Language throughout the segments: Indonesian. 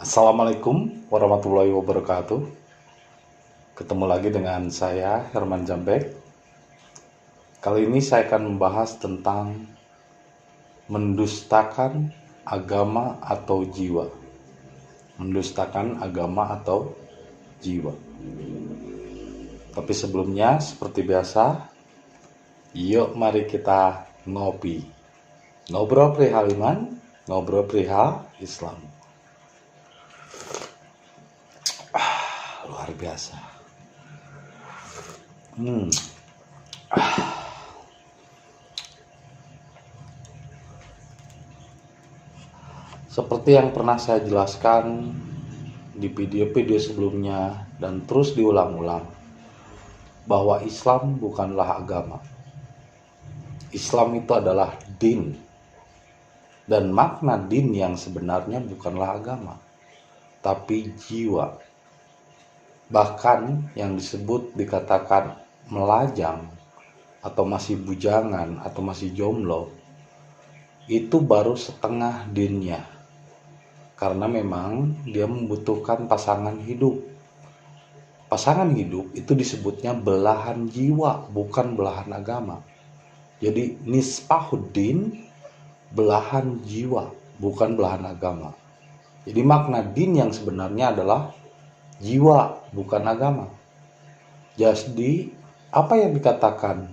Assalamualaikum warahmatullahi wabarakatuh. Ketemu lagi dengan saya Herman Jambek. Kali ini saya akan membahas tentang mendustakan agama atau jiwa. Mendustakan agama atau jiwa. Tapi sebelumnya seperti biasa, yuk mari kita ngopi. Ngobrol perihal iman, ngobrol perihal Islam. Luar biasa. Seperti yang pernah saya jelaskan di video-video sebelumnya dan terus diulang-ulang, bahwa Islam bukanlah agama. Islam itu adalah din. Dan makna din yang sebenarnya bukanlah agama, tapi jiwa. Bahkan yang disebut dikatakan melajang atau masih bujangan atau masih jomblo, itu baru setengah dinnya. Karena memang dia membutuhkan pasangan hidup. Pasangan hidup itu disebutnya belahan jiwa, bukan belahan agama. Jadi nispahuddin, belahan jiwa, bukan belahan agama. Jadi makna din yang sebenarnya adalah jiwa, bukan agama. Jadi apa yang dikatakan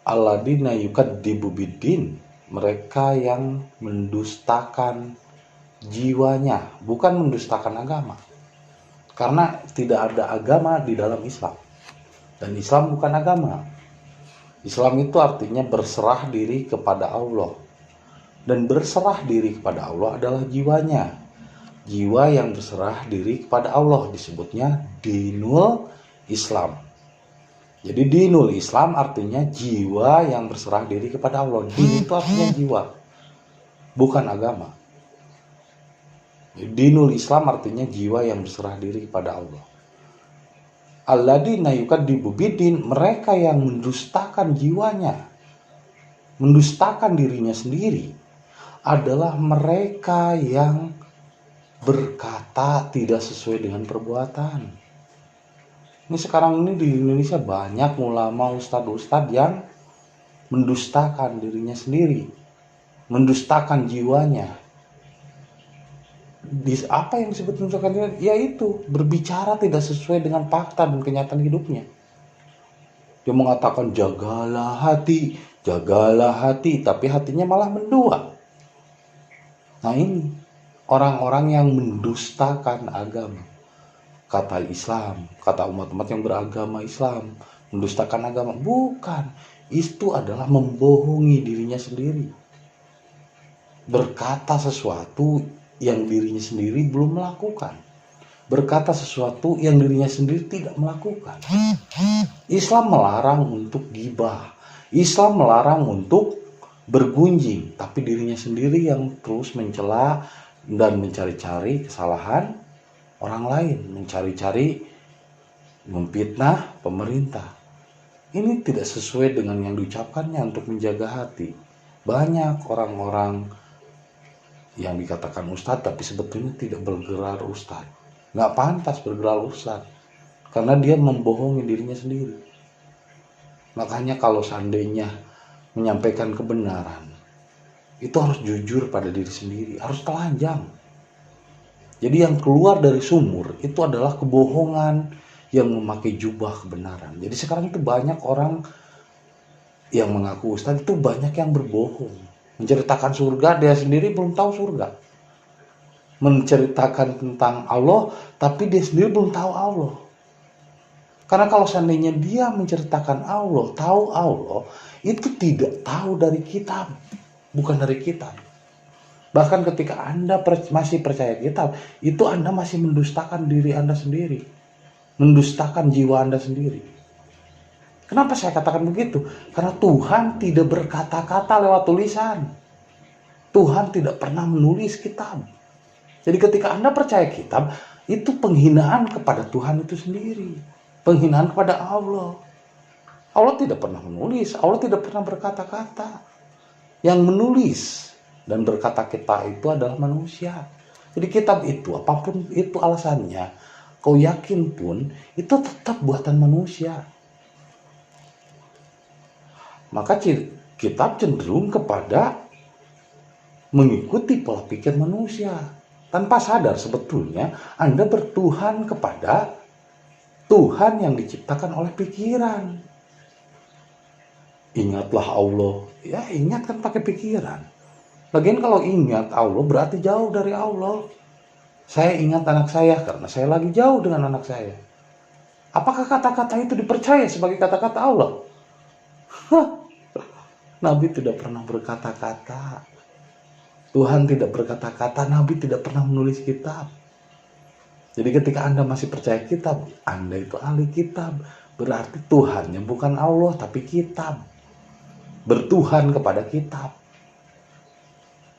alladzina yukadzibu biddin, mereka yang mendustakan jiwanya, bukan mendustakan agama. Karena tidak ada agama di dalam Islam. Dan Islam bukan agama. Islam itu artinya berserah diri kepada Allah. Dan berserah diri kepada Allah adalah jiwanya. Jiwa yang berserah diri kepada Allah disebutnya dinul Islam. Jadi dinul Islam artinya jiwa yang berserah diri kepada Allah. Din itu artinya jiwa, bukan agama. Jadi dinul Islam artinya jiwa yang berserah diri kepada Allah. Alladzina yukadzibu biddin, mereka yang mendustakan jiwanya, mendustakan dirinya sendiri, adalah mereka yang berkata tidak sesuai dengan perbuatan. Ini sekarang ini di Indonesia banyak ulama, ustadz yang mendustakan dirinya sendiri, mendustakan jiwanya. Apa yang disebut mendustakan jiwanya? Yaitu berbicara tidak sesuai dengan fakta dan kenyataan hidupnya. Dia mengatakan jagalah hati, tapi hatinya malah mendua. Nah ini orang-orang yang mendustakan agama. Kata Islam, kata umat-umat yang beragama Islam, mendustakan agama. Bukan, itu adalah membohongi dirinya sendiri. Berkata sesuatu yang dirinya sendiri belum melakukan. Berkata sesuatu yang dirinya sendiri tidak melakukan. Islam melarang untuk ghibah. Islam melarang untuk bergunjing, tapi dirinya sendiri yang terus mencela dan mencari-cari kesalahan orang lain, mencari-cari memfitnah pemerintah. Ini tidak sesuai dengan yang diucapkannya untuk menjaga hati. Banyak orang-orang yang dikatakan ustadz tapi sebetulnya tidak bergelar ustadz. Nggak pantas bergelar ustadz karena dia membohongi dirinya sendiri. Makanya kalau seandainya menyampaikan kebenaran, itu harus jujur pada diri sendiri, harus telanjang. Jadi yang keluar dari sumur itu adalah kebohongan yang memakai jubah kebenaran. Jadi sekarang itu banyak orang yang mengaku ustadz itu banyak yang berbohong. Menceritakan surga, dia sendiri belum tahu surga. Menceritakan tentang Allah, tapi dia sendiri belum tahu Allah. Karena kalau seandainya dia menceritakan Allah, tahu Allah, itu tidak tahu dari kitab, bukan dari kitab. Bahkan ketika Anda masih percaya kitab, itu Anda masih mendustakan diri Anda sendiri. Mendustakan jiwa Anda sendiri. Kenapa saya katakan begitu? Karena Tuhan tidak berkata-kata lewat tulisan. Tuhan tidak pernah menulis kitab. Jadi ketika Anda percaya kitab, itu penghinaan kepada Tuhan itu sendiri. Penghinaan kepada Allah. Allah tidak pernah menulis, Allah tidak pernah berkata-kata. Yang menulis dan berkata kita itu adalah manusia. Jadi kitab itu, apapun itu alasannya, kau yakin pun, itu tetap buatan manusia. Maka kitab cenderung kepada mengikuti pola pikir manusia. Tanpa sadar sebetulnya Anda bertuhan kepada Tuhan yang diciptakan oleh pikiran. Ingatlah Allah. Ya ingat kan pakai pikiran. Lagian kalau ingat Allah berarti jauh dari Allah. Saya ingat anak saya karena saya lagi jauh dengan anak saya. Apakah kata-kata itu dipercaya sebagai kata-kata Allah? Nabi tidak pernah berkata-kata. Tuhan tidak berkata-kata, Nabi tidak pernah menulis kitab. Jadi ketika Anda masih percaya kitab, Anda itu ahli kitab. Berarti Tuhannya bukan Allah, tapi kitab. Bertuhan kepada kitab.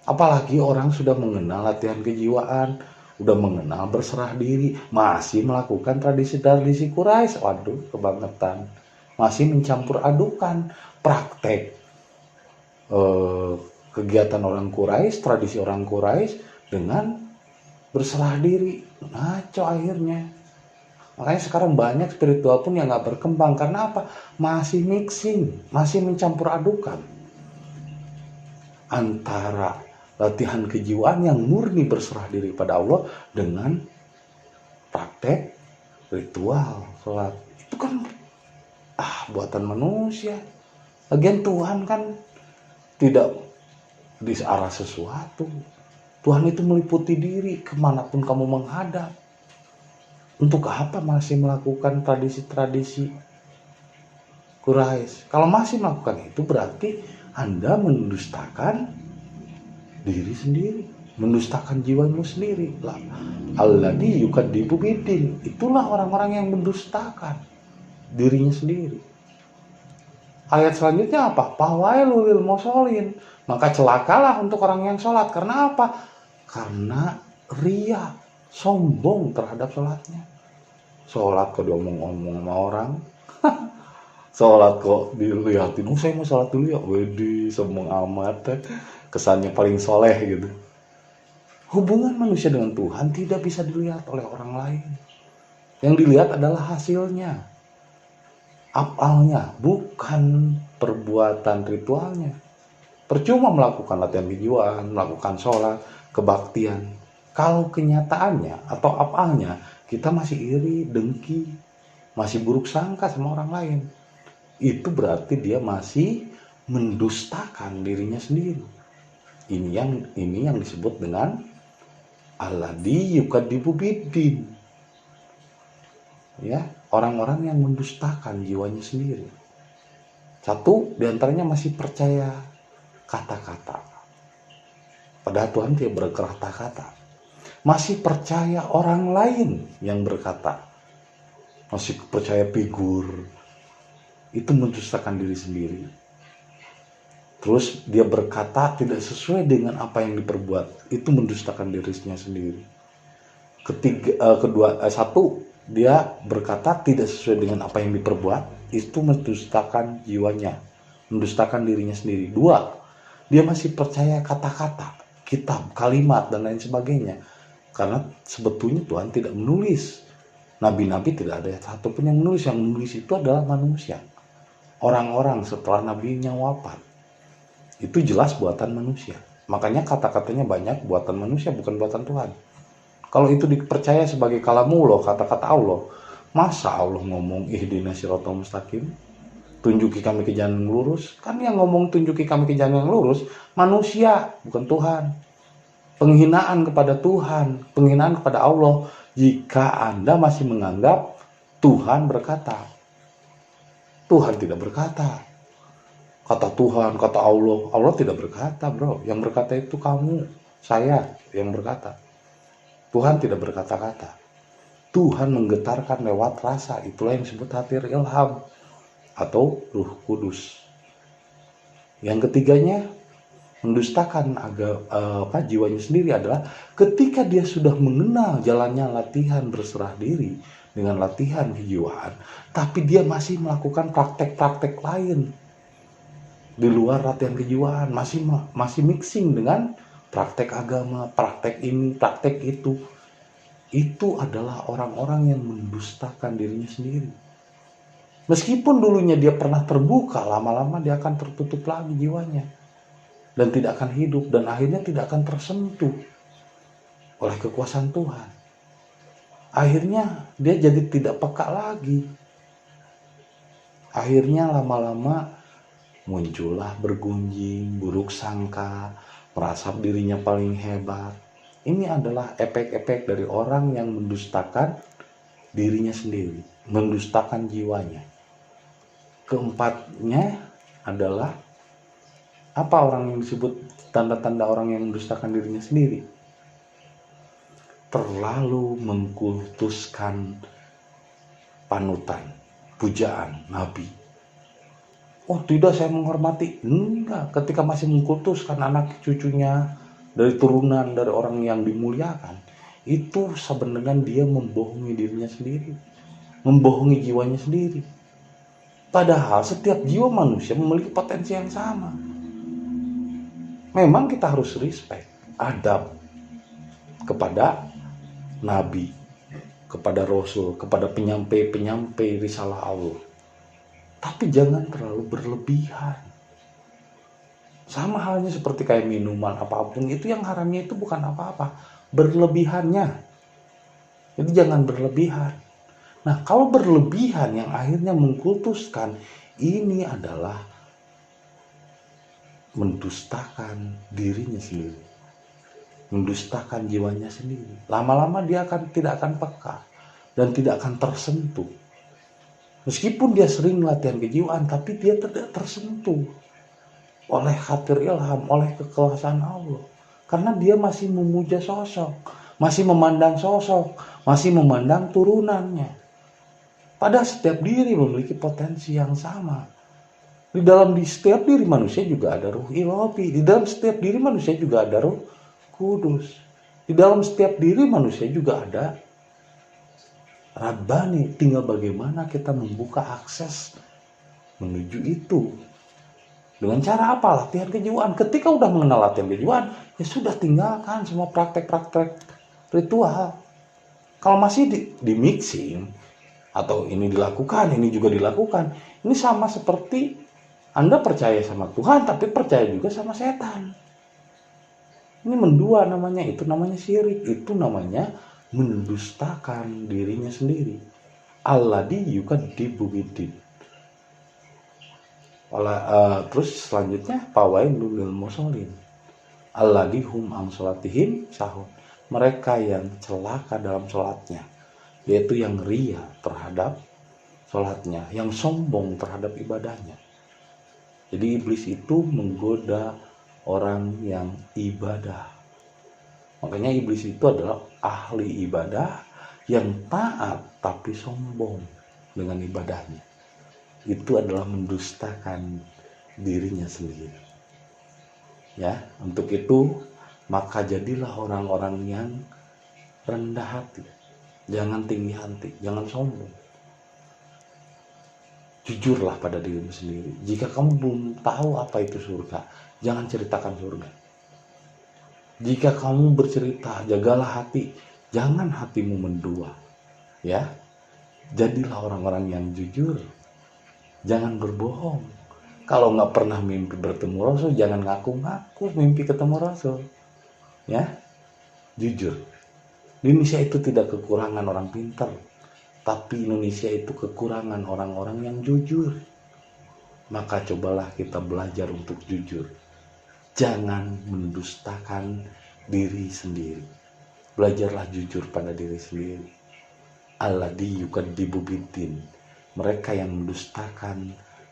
Apalagi orang sudah mengenal latihan kejiwaan, sudah mengenal berserah diri, masih melakukan tradisi-tradisi Quraisy. Waduh, kebangetan. Masih mencampur adukan praktek kegiatan orang Quraisy, tradisi orang Quraisy dengan berserah diri. Ngaco akhirnya. Makanya sekarang banyak spiritual pun yang gak berkembang. Karena apa? Masih mixing, masih mencampur adukan antara latihan kejiwaan yang murni berserah diri pada Allah dengan praktek ritual sholat. Itu kan buatan manusia. Lagian Tuhan kan tidak di arah sesuatu. Tuhan itu meliputi diri kemanapun kamu menghadap. Untuk apa masih melakukan tradisi-tradisi Quraisy? Kalau masih melakukan itu berarti Anda mendustakan diri sendiri, mendustakan jiwamu sendiri. Alladzi yukadzibu biddin. Itulah orang-orang yang mendustakan dirinya sendiri. Ayat selanjutnya apa? Fawailul lil musholin. Maka celakalah untuk orang yang sholat. Karena apa? Karena ria, sombong terhadap sholatnya. Sholat kok diomong-omong sama orang. Sholat kok dilihatin, saya mau sholat dulu ya. Wedi, sombong amat. Kesannya paling soleh gitu. Hubungan manusia dengan Tuhan tidak bisa dilihat oleh orang lain. Yang dilihat adalah hasilnya, apalnya, bukan perbuatan ritualnya. Percuma melakukan latihan kejiwaan, melakukan sholat, kebaktian. Kalau kenyataannya atau apalnya kita masih iri, dengki, masih buruk sangka sama orang lain, itu berarti dia masih mendustakan dirinya sendiri. Ini yang disebut dengan alladzi yukadzibu biddin. Ya, orang-orang yang mendustakan jiwanya sendiri. Satu diantaranya masih percaya kata-kata. Padahal Tuhan tidak berkata-kata. Masih percaya orang lain yang berkata. Masih percaya figur. Itu mendustakan diri sendiri. Terus dia berkata tidak sesuai dengan apa yang diperbuat. Itu mendustakan dirinya sendiri. Satu, dia berkata tidak sesuai dengan apa yang diperbuat. Itu mendustakan jiwanya. Mendustakan dirinya sendiri. Dua, dia masih percaya kata-kata, kitab, kalimat, dan lain sebagainya. Karena sebetulnya Tuhan tidak menulis. Nabi-nabi tidak ada satupun yang menulis. Yang menulis itu adalah manusia. Orang-orang setelah nabinya wafat. Itu jelas buatan manusia. Makanya kata-katanya banyak buatan manusia, bukan buatan Tuhan. Kalau itu dipercaya sebagai kalamullah, kata-kata Allah, masa Allah ngomong ihdinas siratal mustaqim? Tunjuki kami ke jalan yang lurus. Kan yang ngomong tunjuki kami ke jalan yang lurus manusia, bukan Tuhan. Penghinaan kepada Tuhan, penghinaan kepada Allah jika Anda masih menganggap Tuhan berkata. Tuhan tidak berkata. Kata Tuhan, kata Allah. Allah tidak berkata, bro. Yang berkata itu kamu, saya yang berkata. Tuhan tidak berkata-kata. Tuhan menggetarkan lewat rasa. Itulah yang disebut hatir ilham atau Ruh Kudus. Yang ketiganya, mendustakan jiwanya sendiri adalah ketika dia sudah mengenal jalannya latihan berserah diri dengan latihan kejiwaan, tapi dia masih melakukan praktek-praktek lain di luar latihan kejiwaan, masih mixing dengan praktek agama, praktek ini, praktek itu adalah orang-orang yang mendustakan dirinya sendiri. Meskipun dulunya dia pernah terbuka, lama-lama dia akan tertutup lagi jiwanya dan tidak akan hidup, dan akhirnya tidak akan tersentuh oleh kekuasaan Tuhan. Akhirnya dia jadi tidak peka lagi. Akhirnya lama-lama muncullah bergunjing, buruk sangka, merasa dirinya paling hebat. Ini adalah efek-efek dari orang yang mendustakan dirinya sendiri, mendustakan jiwanya. Keempatnya adalah apa orang yang disebut tanda-tanda orang yang mendustakan dirinya sendiri? Terlalu mengkultuskan panutan, pujaan, nabi. Oh tidak, saya menghormati. Enggak, ketika masih mengkultuskan anak cucunya dari turunan dari orang yang dimuliakan, itu sebenarnya dia membohongi dirinya sendiri, membohongi jiwanya sendiri. Padahal setiap jiwa manusia memiliki potensi yang sama. Memang kita harus respect, adab kepada nabi, kepada rasul, kepada penyampai risalah Allah. Tapi jangan terlalu berlebihan. Sama halnya seperti kayak minuman apapun, itu yang haramnya itu bukan apa-apa, berlebihannya. Jadi jangan berlebihan. Nah, kalau berlebihan yang akhirnya mengkultuskan, ini adalah mendustakan dirinya sendiri, mendustakan jiwanya sendiri. Lama-lama dia tidak akan peka dan tidak akan tersentuh. Meskipun dia sering latihan kejiwaan, tapi dia tidak tersentuh oleh khatir ilham, oleh kekuasaan Allah. Karena dia masih memuja sosok, masih memandang sosok, masih memandang turunannya. Padahal setiap diri memiliki potensi yang sama. Di setiap diri manusia juga ada ruh ilahi. Di dalam setiap diri manusia juga ada ruh kudus. Di dalam setiap diri manusia juga ada Rabbani. Tinggal bagaimana kita membuka akses menuju itu. Dengan cara apa? Latihan kejiwaan. Ketika udah mengenal latihan kejiwaan, ya sudah, tinggalkan semua praktek-praktek ritual. Kalau masih di mixing, atau ini dilakukan, ini juga dilakukan, ini sama seperti Anda percaya sama Tuhan, tapi percaya juga sama setan. Ini mendua namanya, itu namanya syirik, itu namanya mendustakan dirinya sendiri. Alladzi yukadzibu biddin. Terus selanjutnya fawailul lil musallin alladzi hum an salatihim sahun. Mereka yang celaka dalam salatnya, yaitu yang ria terhadap salatnya, yang sombong terhadap ibadahnya. Jadi iblis itu menggoda orang yang ibadah. Makanya iblis itu adalah ahli ibadah yang taat tapi sombong dengan ibadahnya. Itu adalah mendustakan dirinya sendiri. Ya, untuk itu maka jadilah orang-orang yang rendah hati. Jangan tinggi hati, jangan sombong. Jujurlah pada dirimu sendiri. Jika kamu belum tahu apa itu surga, jangan ceritakan surga. Jika kamu bercerita, jagalah hati, jangan hatimu mendua. Ya, jadilah orang-orang yang jujur. Jangan berbohong. Kalau nggak pernah mimpi bertemu Rasul, jangan ngaku-ngaku mimpi ketemu Rasul. Ya, jujur. Indonesia itu tidak kekurangan orang pintar, tapi Indonesia itu kekurangan orang-orang yang jujur. Maka cobalah kita belajar untuk jujur. Jangan mendustakan diri sendiri. Belajarlah jujur pada diri sendiri. Alladzi yukadzibu biddin. Mereka yang mendustakan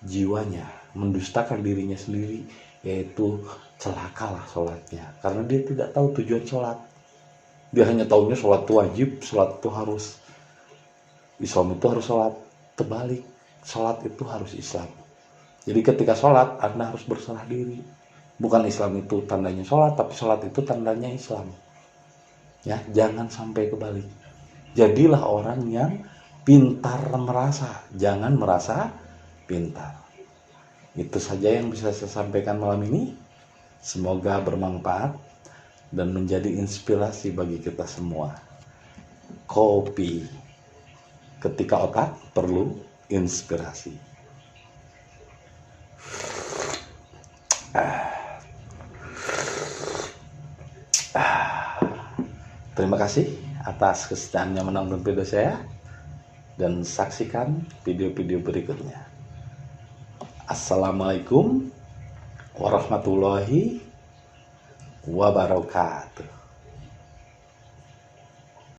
jiwanya, mendustakan dirinya sendiri, yaitu celakalah sholatnya. Karena dia tidak tahu tujuan sholat. Dia hanya tahunya sholat itu wajib, sholat itu harus, Islam itu harus sholat. Terbalik, sholat itu harus Islam. Jadi ketika sholat, Anda harus berserah diri. Bukan Islam itu tandanya sholat, tapi sholat itu tandanya Islam. Ya, jangan sampai kebalik. Jadilah orang yang pintar merasa, jangan merasa pintar. Itu saja yang bisa saya sampaikan malam ini. Semoga bermanfaat. dan menjadi inspirasi bagi kita semua. Kopi, ketika otak perlu inspirasi. Terima kasih atas kesetiaannya menonton video saya, dan saksikan video-video berikutnya. Assalamualaikum warahmatullahi wabarakatuh.